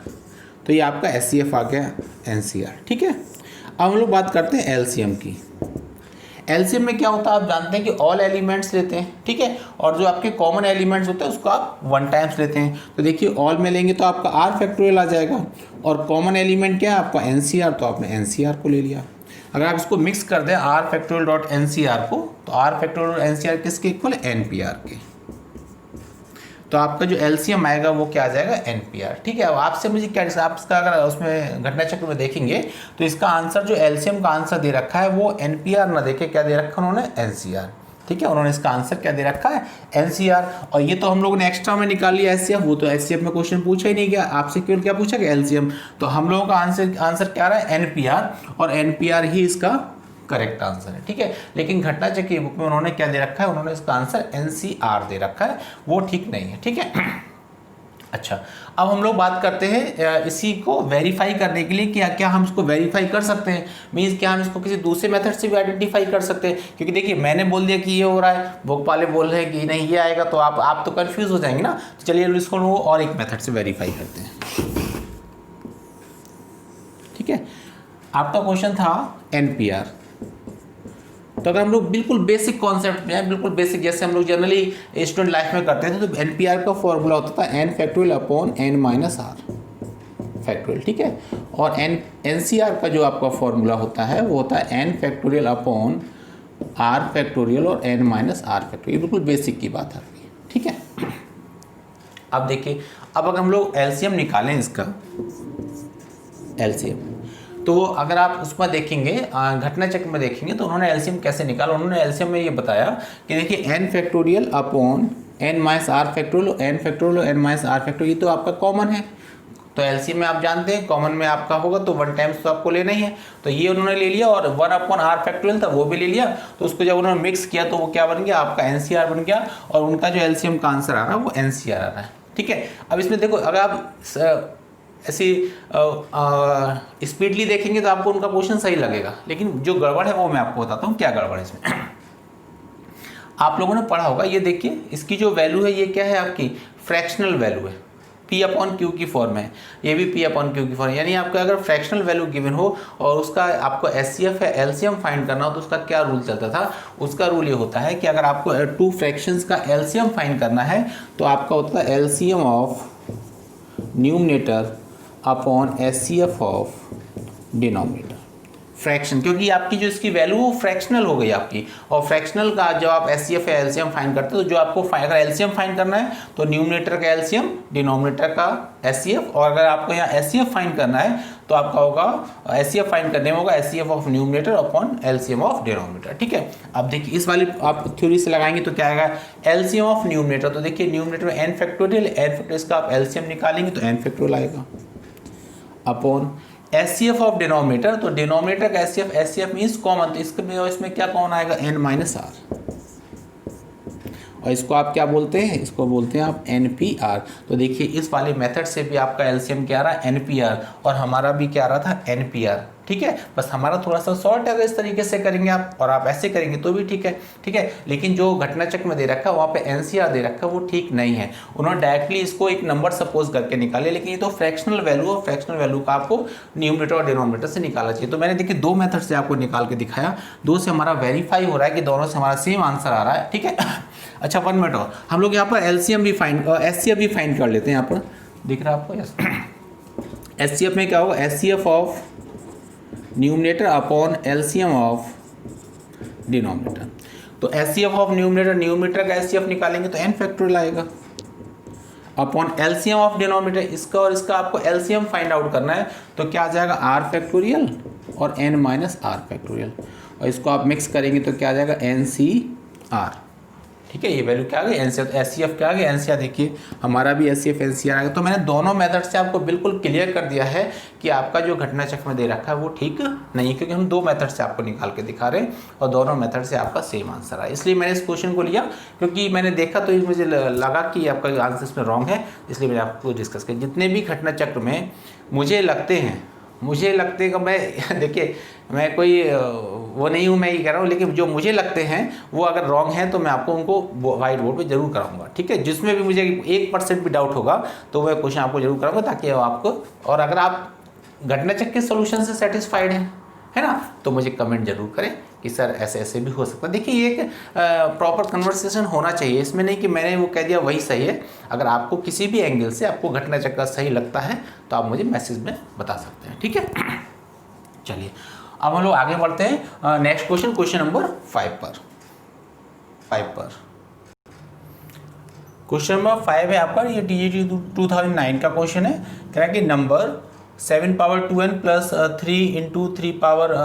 Speaker 1: तो ये आपका SCF आ गया NCR, ठीक है। अब हम लोग बात करते हैं LCM की। LCM में क्या होता है, आप जानते हैं कि ऑल एलिमेंट्स लेते हैं, ठीक है, और जो आपके कॉमन एलिमेंट्स होते हैं उसको आप 1 टाइम्स लेते हैं। तो देखिए ऑल में लेंगे तो आपका R फैक्टोरियल आ जाएगा, और कॉमन एलिमेंट क्या है आपका NCR, तो आपने NCR को ले लिया। अगर आप इसको मिक्स कर दें R फैक्टोरियल डॉट NCR को, तो R फैक्टोरियल और NCR किसके इक्वल है, NPR के। तो आपका जो LCM आएगा वो क्या आ जाएगा, NPR, ठीक है। अब आपसे मुझे क्या, आप इसका अगर उसमें घटना चक्र में देखेंगे तो इसका आंसर जो LCM का आंसर दे रखा है वो NPR ना देके क्या दे रखा उन्होंने, NCR, ठीक है। उन्होंने इसका आंसर क्या दे रखा है, NCR। और ये तो हम लोगों ने एक्स्ट्रा में निकाल लिया SCF, वो तो SCF में क्वेश्चन पूछा ही नहीं गया, आपसे केवल क्या पूछा गया, LCM। तो हम लोगों का आंसर क्या रहा है, NPR, और NPR ही इसका करेक्ट आंसर है, ठीक है। लेकिन घटना चक्र की बुक में उन्होंने क्या दे रखा है, उन्होंने इसका आंसर NCR दे रखा है, वो ठीक नहीं है, ठीक है। अच्छा, अब हम लोग बात करते हैं इसी को वेरीफाई करने के लिए, क्या क्या हम इसको वेरीफाई कर सकते हैं, मीन्स क्या हम इसको किसी दूसरे मेथड से भी आइडेंटिफाई कर सकते हैं। क्योंकि देखिए मैंने बोल दिया कि ये हो रहा है, बुक वाले बोल रहे हैं कि नहीं ये आएगा, तो आप तो कंफ्यूज हो जाएंगे ना। तो चलिए इसको और एक मेथड से वेरीफाई करते हैं, ठीक है। आपका क्वेश्चन था NPR, तो अगर हम लोग बिल्कुल बेसिक कॉन्सेप्ट में, बिल्कुल बेसिक जैसे हम लोग जनरली स्टूडेंट लाइफ में करते थे, तो NPR का फॉर्मूला होता था N factorial upon N minus R factorial, ठीक है। और NCR का जो आपका फॉर्मूला होता है वो होता है N factorial upon R factorial और N माइनस R फैक्टोरियल। बिल्कुल बेसिक की बात है, ठीक है। अब देखिए, अब अगर हम लोग LCM निकालें इसका, LCM, तो अगर आप उसमें देखेंगे घटना चक्र में देखेंगे तो उन्होंने LCM कैसे निकाला। उन्होंने LCM में ये बताया कि देखिए N factorial upon N minus R factorial, N factorial और N माइनस R फैक्टोरियल, ये तो आपका कॉमन है। तो LCM में आप जानते हैं कॉमन में आपका होगा तो 1 टाइम्स तो आपको लेना ही है, तो ये उन्होंने ले लिया, और 1 अपॉन R फैक्टोरियल था वो भी ले लिया। तो उसको जब उन्होंने मिक्स किया तो वो क्या बन गया, आपका NCR बन गया, और उनका जो LCM का आंसर आ रहा है वो NCR आ रहा है, ठीक है। अब इसमें देखो, अगर आप ऐसी स्पीडली देखेंगे तो आपको उनका क्वेश्चन सही लगेगा, लेकिन जो गड़बड़ है वो मैं आपको बताता हूँ क्या गड़बड़ है इसमें। आप लोगों ने पढ़ा होगा, ये देखिए इसकी जो वैल्यू है ये क्या है, आपकी फ्रैक्शनल वैल्यू है, P अपॉन Q की फॉर्म है, ये भी P अपॉन Q की फॉर्म है। यानी आपको अगर फ्रैक्शनल वैल्यू गिवन हो और उसका आपको SCF या LCM फाइंड करना हो तो उसका क्या रूल चलता था, उसका रूल ये होता है कि अगर आपको 2 फ्रैक्शंस का LCM फाइंड करना है तो आपका होता है LCM of numerator upon SCF of denominator. Fraction, क्योंकि आपकी जो इसकी वैल्यू वो फ्रैक्शनल हो गई आपकी, और फ्रैक्शनल का जब आप SCF या LCM फाइंड करते हो तो जो आपको अगर LCM फाइंड करना है तो न्यूमरेटर का LCM, डिनोमिनेटर का SCF, और अगर आपको यहाँ SCF फाइंड करना है तो आपका होगा SCF फाइंड करने में होगा SCF of numerator upon LCM of denominator. ठीक है, अब देखिए इस वाली आप थ्योरी से लगाएंगे तो क्या आएगा, LCM ऑफ न्यूमरेटर, तो देखिए न्यूमरेटर में n फैक्टोरियल, n फैक्टोरियल का आप LCM निकालेंगे तो n फैक्टोरियल आएगा अपॉन SCF ऑफ डिनोमिनेटर, तो डिनोमिनेटर का SCF मीन्स कॉमन, तो इसमें क्या कॉमन आएगा n माइनस आर, और इसको आप क्या बोलते हैं, इसको बोलते हैं आप NPR। तो देखिए इस वाले मेथड से भी आपका LCM क्या आ रहा है NPR, और हमारा भी क्या आ रहा था NPR। ठीक है, बस हमारा थोड़ा सा शॉर्ट है, अगर इस तरीके से करेंगे आप और आप ऐसे करेंगे तो भी ठीक है। ठीक है, लेकिन जो घटना चक्र में दे रखा है वहाँ पे NCR दे रखा है वो ठीक नहीं है, उन्होंने डायरेक्टली इसको एक नंबर सपोज करके निकाले, लेकिन ये तो फ्रैक्शनल वैल्यू, और फ्रैक्शनल वैल्यू का आपको न्यूमरेटर और डिनोमिनेटर से निकालना चाहिए। तो मैंने देखिए 2 मेथड से आपको निकाल के दिखाया, 2 से हमारा वेरीफाई हो रहा है कि दोनों से हमारा सेम आंसर आ रहा है। ठीक है, अच्छा 1 मिनट और हम लोग यहाँ पर LCM भी फाइंड SCF भी फाइंड कर लेते हैं। यहाँ पर दिख रहा है आपको SCF में क्या होगा, SCF of numerator upon LCM of denominator. तो SCF ऑफ न्यूमरेटर, न्यूमरेटर का SCF निकालेंगे तो n फैक्टोरियल आएगा अपॉन LCM ऑफ डिनोमिनेटर, इसका और इसका आपको LCM फाइंड आउट करना है तो क्या आ जाएगा r फैक्टोरियल और n माइनस r फैक्टोरियल, और इसको आप मिक्स करेंगे तो क्या आ जाएगा NCR। ठीक है, ये वैल्यू क्या आ गई SCF क्या आ गई NCR, देखिए हमारा भी SCF NCR आ गया। तो मैंने दोनों मेथड से आपको बिल्कुल क्लियर कर दिया है कि आपका जो घटना चक्र में दे रखा है वो ठीक नहीं है, क्योंकि हम 2 मेथड से आपको निकाल के दिखा रहे हैं और दोनों मेथड से आपका सेम आंसर आया। इसलिए मैंने इस क्वेश्चन को लिया क्योंकि मैंने देखा तो मुझे लगा कि आपका आंसर इसमें रॉन्ग है, इसलिए मैंने आपको डिस्कस किया। जितने भी घटना चक्र में मुझे लगते हैं कि मैं देखिए मैं कोई वो नहीं हूँ, मैं ये कह रहा हूँ, लेकिन जो मुझे लगते हैं वो अगर रॉन्ग है तो मैं आपको उनको वाइट बोर्ड पे जरूर कराऊंगा। ठीक है, जिसमें भी मुझे 1% भी डाउट होगा तो वह क्वेश्चन आपको जरूर कराऊंगा, ताकि आपको, और अगर आप घटना चक्र के सोल्यूशन से सेटिस्फाइड हैं, है ना, तो मुझे कमेंट जरूर करें कि सर ऐसे ऐसे भी हो सकता है। देखिए ये एक प्रॉपर कन्वर्सेशन होना चाहिए, इसमें नहीं कि मैंने वो कह दिया वही सही है। अगर आपको किसी भी एंगल से आपको घटना चक्र सही लगता है तो आप मुझे मैसेज में बता सकते हैं। ठीक है, चलिए अब हम लोग आगे बढ़ते हैं नेक्स्ट क्वेश्चन, क्वेश्चन नंबर 5 पर। क्वेश्चन नंबर 5 है आपका, ये TGT 2009 का क्वेश्चन है। कह रहा है कि number 7 power 2n plus 3 into 3 power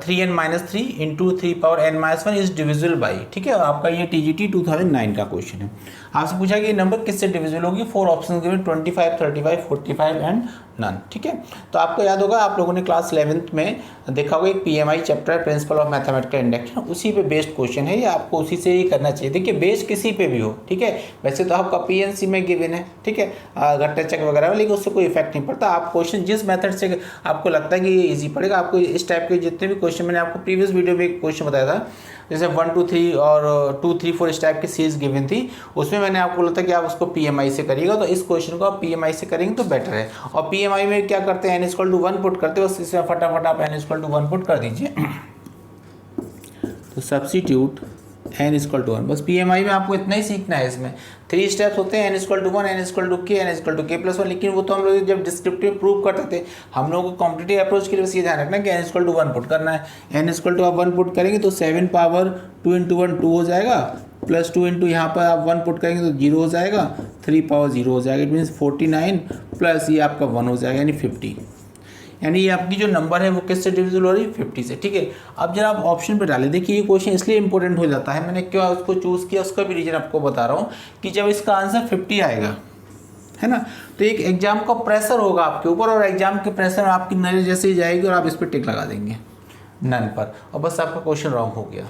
Speaker 1: 3n minus 3 into 3 power n minus 1 is divisible by. ठीक है, आपका ये TGT 2009 का क्वेश्चन है। आपसे पूछा कि ये नंबर किससे डिविजिबल होगी, 4 ऑप्शन गिवन 25, 35, 45 एंड नन। ठीक है, तो आपको याद होगा, आप लोगों ने क्लास 11th में देखा होगा एक PMI चैप्टर है, प्रिंसिपल ऑफ मैथमेटिकल इंडक्शन, उसी पे बेस्ड क्वेश्चन है ये, आपको उसी से ही करना चाहिए। देखिए बेस्ड किसी पे भी हो, ठीक है, वैसे तो आपका PNC में गिवन है, ठीक है, घटना चक्र वगैरह में, लेकिन उससे कोई इफेक्ट नहीं पड़ता। आप क्वेश्चन जिस मेथड से आपको लगता है कि ये ईजी पड़ेगा, आपको इस टाइप के जितने भी क्वेश्चन, मैंने आपको प्रीवियस वीडियो में एक क्वेश्चन बताया था, जैसे 1 2 3 और 2 3 4 इस टाइप की सीरीज गिवन थी, उसमें मैंने आपको बोला था कि आप उसको PMI से करिएगा, तो इस क्वेश्चन को आप PMI से करेंगे तो बेटर है। और PMI में क्या करते हैं, n=1 पुट करते हैं, बस इसमें फटाफट आप n=1 पुट कर दीजिए। तो सब्स्टिट्यूट n=1, बस PMI में आपको इतना ही सीखना है। इसमें 3 स्टेप्स होते हैं, n=1, n=k, n=k+1, लेकिन वो तो हम लोग जब डिस्क्रिप्टिव प्रूव करते थे, हम लोगों को कॉम्पिटिटिव अप्रोच के लिए बस ये ध्यान रखना कि n=1 पुट करना है। n=1 पुट करेंगे तो 7 पावर 2 × 1 2 हो जाएगा, प्लस 2 इंटू यहाँ पर आप 1 पुट करेंगे तो 0 हो जाएगा, 3 पावर 0 हो जाएगा, इट मीन्स 49 प्लस ये आपका 1 हो जाएगा, यानी 50। यानी ये आपकी जो नंबर है वो किससे डिविजिबल हो रही है, 50 से। ठीक है, अब जरा आप ऑप्शन पे डालें। देखिए ये क्वेश्चन इसलिए इंपॉर्टेंट हो जाता है, मैंने क्यों उसको चूज़ किया उसका भी रीजन आपको बता रहा हूँ, कि जब इसका आंसर 50 आएगा, है ना, तो एक एग्जाम का प्रेशर होगा आपके ऊपर, और एग्जाम के प्रेशर में आपकी नजर जैसे ही जाएगी और आप इस पर टिक लगा देंगे नन पर, और बस आपका क्वेश्चन रॉन्ग हो गया।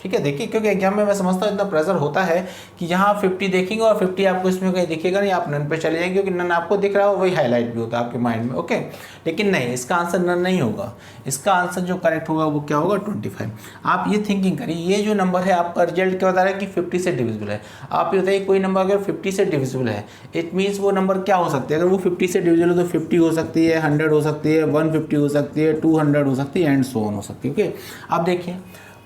Speaker 1: ठीक है। देखिए क्योंकि एग्जाम में मैं समझता हूँ इतना प्रेशर होता है कि यहाँ 50 देखेंगे और 50 आपको इसमें कहीं दिखेगा नहीं, आप नन पे चले जाएंगे क्योंकि नन आपको दिख रहा हो वही हाईलाइट भी होता है आपके माइंड में। ओके, लेकिन नहीं, इसका आंसर नन नहीं होगा, इसका आंसर जो करेक्ट होगा वो क्या होगा 25। आप ये थिंकिंग करिए, ये जो नंबर है आपका रिजल्ट क्या बता रहा है कि 50 से डिविजिबल है। आप ये बताइए कोई नंबर अगर 50 से डिविजिबल है, इट मीन्स वो नंबर क्या हो सकते हैं, अगर वो 50 से डिविजिबल हो तो 50 हो सकती है, 100 हो सकती है, 150 हो सकती है, 200 हो सकती है एंड सो ऑन हो सकती है। ओके, आप देखिए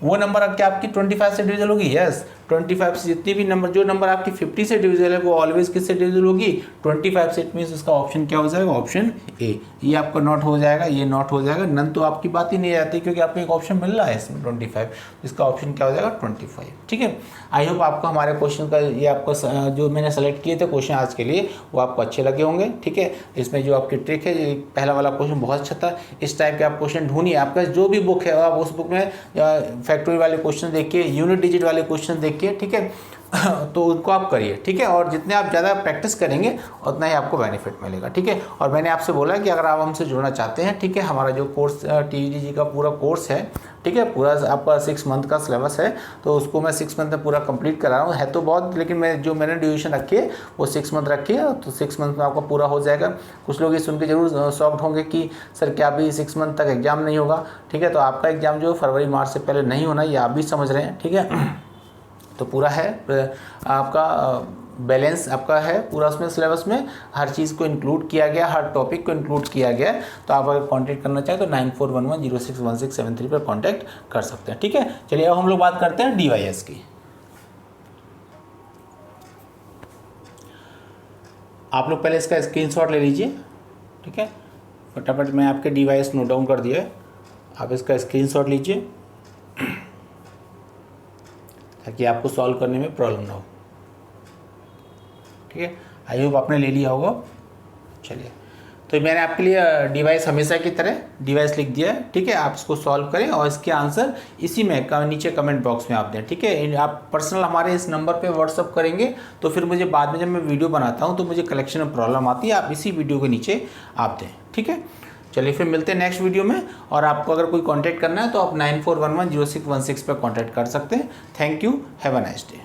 Speaker 1: वो नंबर क्या आपकी 25 से डिविजिबल होगी? यस, 25 से जितनी भी नंबर, जो नंबर आपकी 50 से डिविजिबल है वो ऑलवेज किससे डिविजिबल होगी? 25 से। इट मीन्स उसका ऑप्शन क्या हो जाएगा? Option A. ये आपका नॉट हो जाएगा, ये नॉट हो जाएगा, नन तो आपकी बात ही नहीं आती क्योंकि आपको एक ऑप्शन मिल रहा है इसमें 25, इसका ऑप्शन क्या हो जाएगा 25। ठीक है, आई होप आपको हमारे क्वेश्चन का ये आपको जो मैंने सेलेक्ट किए थे क्वेश्चन आज के लिए वो आपको अच्छे लगे होंगे। ठीक है, इसमें जो आपकी ट्रिक है, ये पहला वाला क्वेश्चन बहुत अच्छा था। इस टाइप के आप क्वेश्चन ढूंढिए, आपका जो भी बुक है आप उस बुक में फैक्टोरियल वाले क्वेश्चन देखिए, यूनिट डिजिट वाले क्वेश्चन देखिए। ठीक है, तो उनको आप करिए। ठीक है, और जितने आप ज़्यादा प्रैक्टिस करेंगे उतना ही आपको बेनिफिट मिलेगा। ठीक है, और मैंने आपसे बोला कि अगर आप हमसे जुड़ना चाहते हैं, ठीक है, हमारा जो कोर्स TGT का पूरा कोर्स है, ठीक है, पूरा आपका 6 मंथ का सिलेबस है, तो उसको मैं 6 मंथ में पूरा कंप्लीट करा रहा हूँ। है तो बहुत, लेकिन मैंने ड्यूरेशन रखी है वो 6 मंथ रखी है, तो 6 मंथ में आपका पूरा हो जाएगा। कुछ लोग ये सुन के जरूर शॉक्ड होंगे कि सर क्या अभी 6 मंथ तक एग्जाम नहीं होगा? ठीक है, तो आपका एग्जाम जो फरवरी मार्च से पहले नहीं होना, ये आप भी समझ रहे हैं। ठीक है, तो पूरा है आपका बैलेंस आपका है पूरा उसमें सिलेबस में, हर चीज़ को इंक्लूड किया गया, हर टॉपिक को इंक्लूड किया गया। तो आप अगर कांटेक्ट करना चाहें तो 9411061673 पर कांटेक्ट कर सकते हैं। ठीक है, चलिए अब हम लोग बात करते हैं DYS की। आप लोग पहले इसका स्क्रीनशॉट ले लीजिए। ठीक है, फटाफट मैं आपके DYS नोट डाउन कर दिया है, आप इसका स्क्रीनशॉट लीजिए ताकि आपको सॉल्व करने में प्रॉब्लम ना हो। ठीक है, आई होप आपने ले लिया होगा। चलिए, तो मैंने आपके लिए DYS हमेशा की तरह DYS लिख दिया है। ठीक है, आप इसको सॉल्व करें और इसके आंसर इसी में नीचे कमेंट बॉक्स में आप दें। ठीक है, आप पर्सनल हमारे इस नंबर पे व्हाट्सअप करेंगे तो फिर मुझे बाद में जब मैं वीडियो बनाता हूँ तो मुझे कलेक्शन में प्रॉब्लम आती है, आप इसी वीडियो के नीचे आप दें। ठीक है, चलिए फिर मिलते हैं नेक्स्ट वीडियो में। और आपको अगर कोई कांटेक्ट करना है तो आप 94110616 पर कांटेक्ट कर सकते हैं। Thank you, have a nice day.